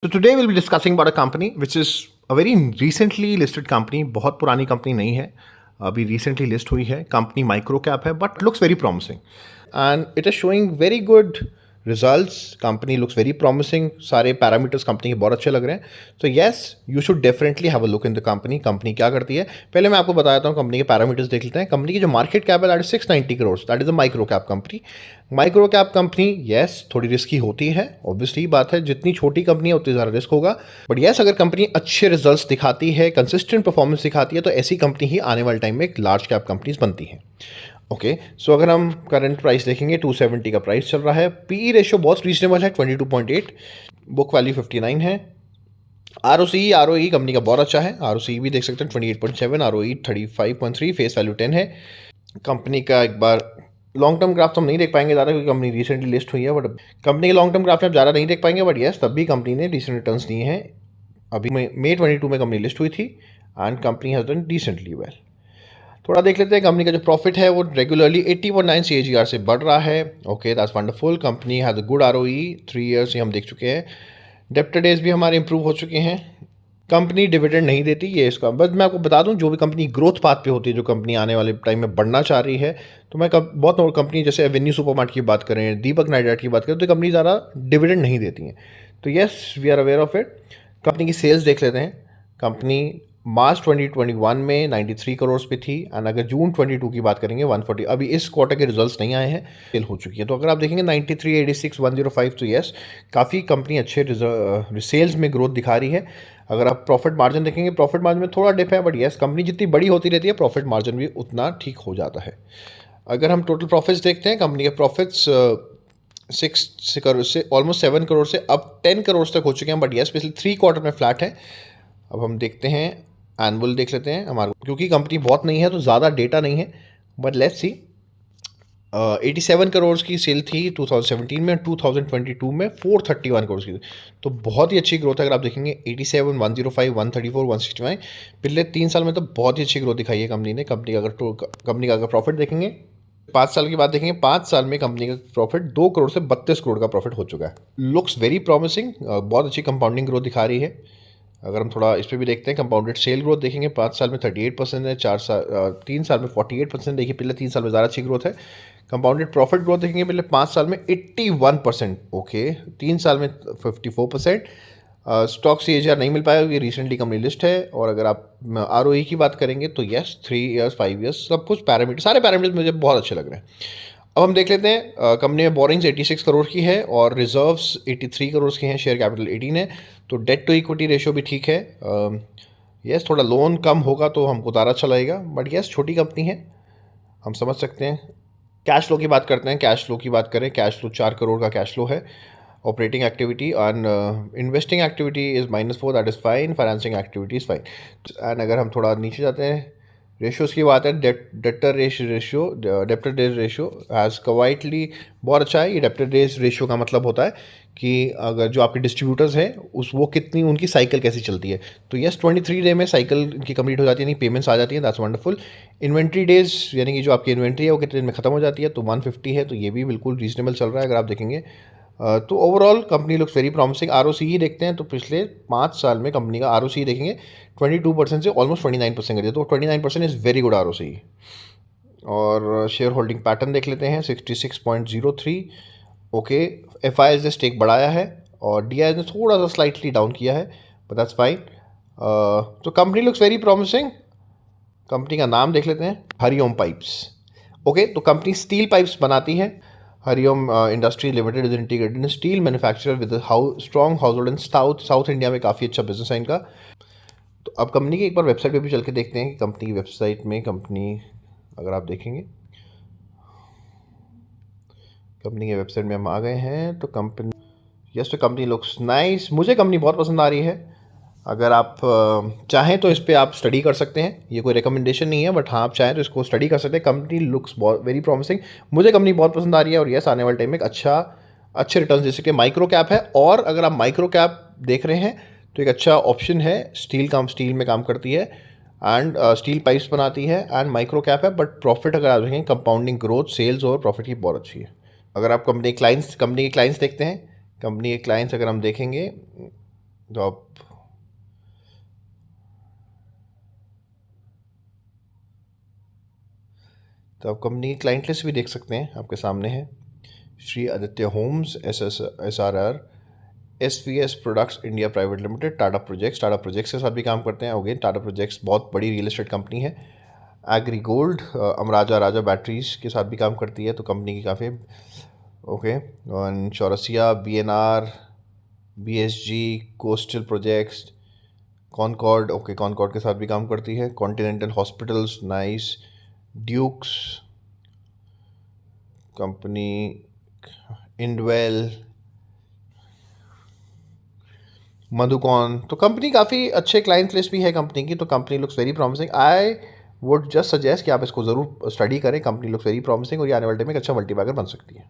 So today we'll be discussing about a company which is a very recently listed company. बहुत पुरानी company नहीं है, अभी recently list हुई है. कंपनी माइक्रो कैप है but looks very promising and it is showing very good results. Company looks very promising. सारे parameters company के बहुत अच्छे लग रहे हैं. तो yes, you should definitely have a look in the company. Company क्या करती है पहले मैं आपको बता देता हूँ. कंपनी के पैरामीटर्स देख लेते हैं. कंपनी की जो मार्केट कैप है that is 690 crore. That is a micro cap company. Micro cap company yes थोड़ी रिस्की होती है, ऑब्वियसली बात है. जितनी छोटी कंपनी है उतनी ज़्यादा रिस्क होगा. बट येस अगर कंपनी अच्छे रिजल्ट्स दिखाती है, कंसिस्टेंट परफॉर्मेंस दिखाती है, तो ऐसी कंपनी ही आने वाले टाइम में एक लार्ज कैप कंपनीज बनती हैं. ओके सो अगर हम करंट प्राइस देखेंगे 270 का प्राइस चल रहा है. पी रेशियो बहुत रीजनेबल है 22.8. बुक वैल्यू 59 है. आरओई कंपनी का बहुत अच्छा है. आरओसी भी देख सकते हैं 28.7, आरओई 35.3, फेस वैल्यू 10 है. कंपनी का एक बार लॉन्ग टर्म ग्राफ तो हम नहीं देख पाएंगे ज़्यादा क्योंकि कंपनी रिसेंटली लिस्ट हुई है. बट कंपनी के लॉन्ग टर्म ग्राफ में आप ज़्यादा नहीं देख पाएंगे. बट येस तब भी कंपनी ने डिसेंट रिटर्न्स दिए हैं. अभी मई 22 में कंपनी लिस्ट हुई थी and company has done decently well. थोड़ा देख लेते हैं. कंपनी का जो प्रॉफिट है वो रेगुलरली 80.9 CAGR से बढ़ रहा है. Okay that's wonderful. Company has a good ROE. 3 years ही हम देख चुके हैं. डेप्टर डेज भी हमारे इंप्रूव हो चुके हैं. कंपनी डिविडेंड नहीं देती, ये इसका. बस मैं आपको बता दूं जो भी कंपनी ग्रोथ पाथ पे होती है, जो कंपनी आने वाले टाइम में बढ़ना चाह रही है, तो मैं बहुत और कंपनी जैसे एवेन्यू सुपरमार्ट की बात करें, दीपक नाइडर की बात करें, तो कंपनी ज़्यादा डिविडेंड नहीं देती हैं. तो yes we are aware of it. Company की सेल्स देख लेते हैं. कंपनी मार्च 2021 में 93 करोड़ पे थी एंड अगर जून 22 की बात करेंगे 140. अभी इस क्वार्टर के रिजल्ट्स नहीं आए हैं, सेल हो चुकी है. तो अगर आप देखेंगे 93, 86, 105, तो येस काफ़ी कंपनी अच्छे सेल्स में ग्रोथ दिखा रही है. अगर आप प्रॉफिट मार्जिन देखेंगे, प्रॉफिट मार्जिन में थोड़ा डिप है, बट येस कंपनी जितनी बड़ी होती रहती है प्रॉफिट मार्जिन भी उतना ठीक हो जाता है. अगर हम टोटल प्रॉफिट्स देखते हैं, कंपनी के प्रॉफिट्स 6 करोड़ से ऑलमोस्ट 7 करोड़ से अब 10 करोड़ तक हो चुके हैं. बट येस पिछले 3 क्वार्टर में फ्लैट है. अब हम देखते हैं एनुअल देख लेते हैं हमारे, क्योंकि कंपनी बहुत नहीं है तो ज़्यादा डेटा नहीं है. But let's see. 87 करोड़ की सेल थी 2017 में. 2022 में 431 करोड़ की. तो बहुत ही अच्छी ग्रोथ है. अगर आप देखेंगे 87, 105, 134, 165 पिछले 3 साल में तो बहुत ही अच्छी ग्रोथ दिखाई है कंपनी ने. कंपनी का अगर प्रॉफिट देखेंगे 5 साल की बात देखेंगे, 5 साल में कंपनी का प्रॉफिट 2 करोड़ से 32 करोड़ का प्रॉफिट हो चुका है. Looks very promising. बहुत अच्छी कंपाउंडिंग ग्रोथ दिखा रही है. अगर हम थोड़ा इस पर भी देखते हैं, कंपाउंडेड सेल ग्रोथ देखेंगे 5 साल में 38% है, 3 साल में 48%. देखिए पिछले 3 साल में ज़्यादा अच्छी ग्रोथ है. कंपाउंडेड प्रॉफिट ग्रोथ देखेंगे पिछले 5 साल में 81%. ओके 3 साल में 54%. स्टॉक CAGR नहीं मिल पाया क्योंकि रिसेंटली कंपनी लिस्ट है. और अगर आप ROE की बात करेंगे तो येस 3 ईयर्स 5 ईयर्स सब कुछ पैरामीटर, सारे पैरामीटर्स मुझे बहुत अच्छे लग रहे हैं. अब हम देख लेते हैं. कंपनी में बोरिंग्स 86 करोड़ की है और रिजर्व्स 83 करोड़ की हैं. शेयर कैपिटल 18 है. तो डेट टू इक्विटी रेशियो भी ठीक है. यस थोड़ा लोन कम होगा तो हमको ज़्यादा अच्छा लगेगा. बट यस छोटी कंपनी है, हम समझ सकते हैं. कैश फ्लो की बात करते हैं. कैश फ्लो की बात करें, कैश फ्लो 4 करोड़ का कैश फ्लो है. Operating activity and investing activity is -4, that is fine. Financing activity is fine. And अगर हम थोड़ा नीचे जाते हैं, रेशियोज़ की बात है, debtor days ratio has quietly बहुत अच्छा है. ये डेप्टर डेज रेशियो का मतलब होता है कि अगर जो आपके डिस्ट्रीब्यूटर्स हैं वो कितनी उनकी साइकिल कैसी चलती है. तो यस 23 डे में साइकिल इनकी कंप्लीट हो जाती है, यानी पेमेंट्स आ जाती हैं. That's wonderful. इन्वेंट्री डेज यानी कि जो आपकी इन्वेंट्री है वो कितने दिन में ख़त्म हो जाती है, तो 150 है. तो ये भी बिल्कुल रीजनेबल चल रहा है अगर आप देखेंगे. तो overall company looks very promising. ROCE देखते हैं तो पिछले 5 साल में कंपनी का ROCE देखेंगे 22% से ऑलमोस्ट 29% कर दिया. तो 29% इज़ वेरी गुड ROCE. और शेयर होल्डिंग पैटर्न देख लेते हैं 66.03. ओके FIs ने स्टेक बढ़ाया है और DIs ने थोड़ा सा स्लाइटली डाउन किया है, बट दैट्स फाइन. तो company looks very promising. Company का नाम देख लेते हैं, हरिओम पाइप्स. ओके तो कंपनी स्टील पाइप्स बनाती है. Hariom industry limited is integrated in steel manufacturer with strong house hold in south India में काफ़ी अच्छा बिजनेस है इनका. तो अब कंपनी की एक बार वेबसाइट पे भी चल के देखते हैं कि कंपनी की वेबसाइट में कंपनी अगर आप देखेंगे, कंपनी के वेबसाइट में हम आ गए हैं. तो कंपनी यस तो कंपनी लुक्स नाइस. मुझे कंपनी बहुत पसंद आ रही है. अगर आप चाहें तो इस पर आप स्टडी कर सकते हैं. ये कोई रिकमेंडेशन नहीं है, बट हाँ आप चाहें तो इसको स्टडी कर सकते हैं. कंपनी लुक्स बहुत वेरी प्रॉमिसिंग. मुझे कंपनी बहुत पसंद आ रही है. और यस आने वाले टाइम में एक अच्छे रिटर्न जैसे कि माइक्रो कैप है. और अगर आप माइक्रो कैप देख रहे हैं तो एक अच्छा ऑप्शन है. स्टील में काम करती है एंड स्टील पाइप्स बनाती है एंड माइक्रो कैप है. बट प्रॉफिट अगर आप देखें, कंपाउंडिंग ग्रोथ सेल्स और प्रॉफिट की बहुत अच्छी है. अगर आप कंपनी के क्लाइंट्स देखते हैं, कंपनी के क्लाइंट्स अगर हम देखेंगे तो आप कंपनी की क्लाइंट लिस्ट भी देख सकते हैं, आपके सामने है। Shri Aditya Homes, SRR, SVS Products India Private Limited, Tata Projects के साथ भी काम करते हैं। अगेन टाटा प्रोजेक्ट्स बहुत बड़ी रियल एस्टेट कंपनी है। एग्री गोल्ड, अमराजा राजा बैटरीज के साथ भी काम करती है, तो कंपनी की काफ़ी ओके। और Chaurasia, BNR, BSG, coastal projects, Concord, okay Concord के साथ भी काम करती है। Continental hospitals, nice, Dukes company, Indwell, Madhucon, तो कंपनी काफ़ी अच्छे क्लाइंट लिस्ट भी है कंपनी की, तो company looks very promising. I would just suggest कि आप इसको ज़रूर स्टडी करें। कंपनी लुक्स वेरी प्रॉमिसिंग और ये आने वाले टाइम में एक अच्छा मल्टीबैगर बन सकती है।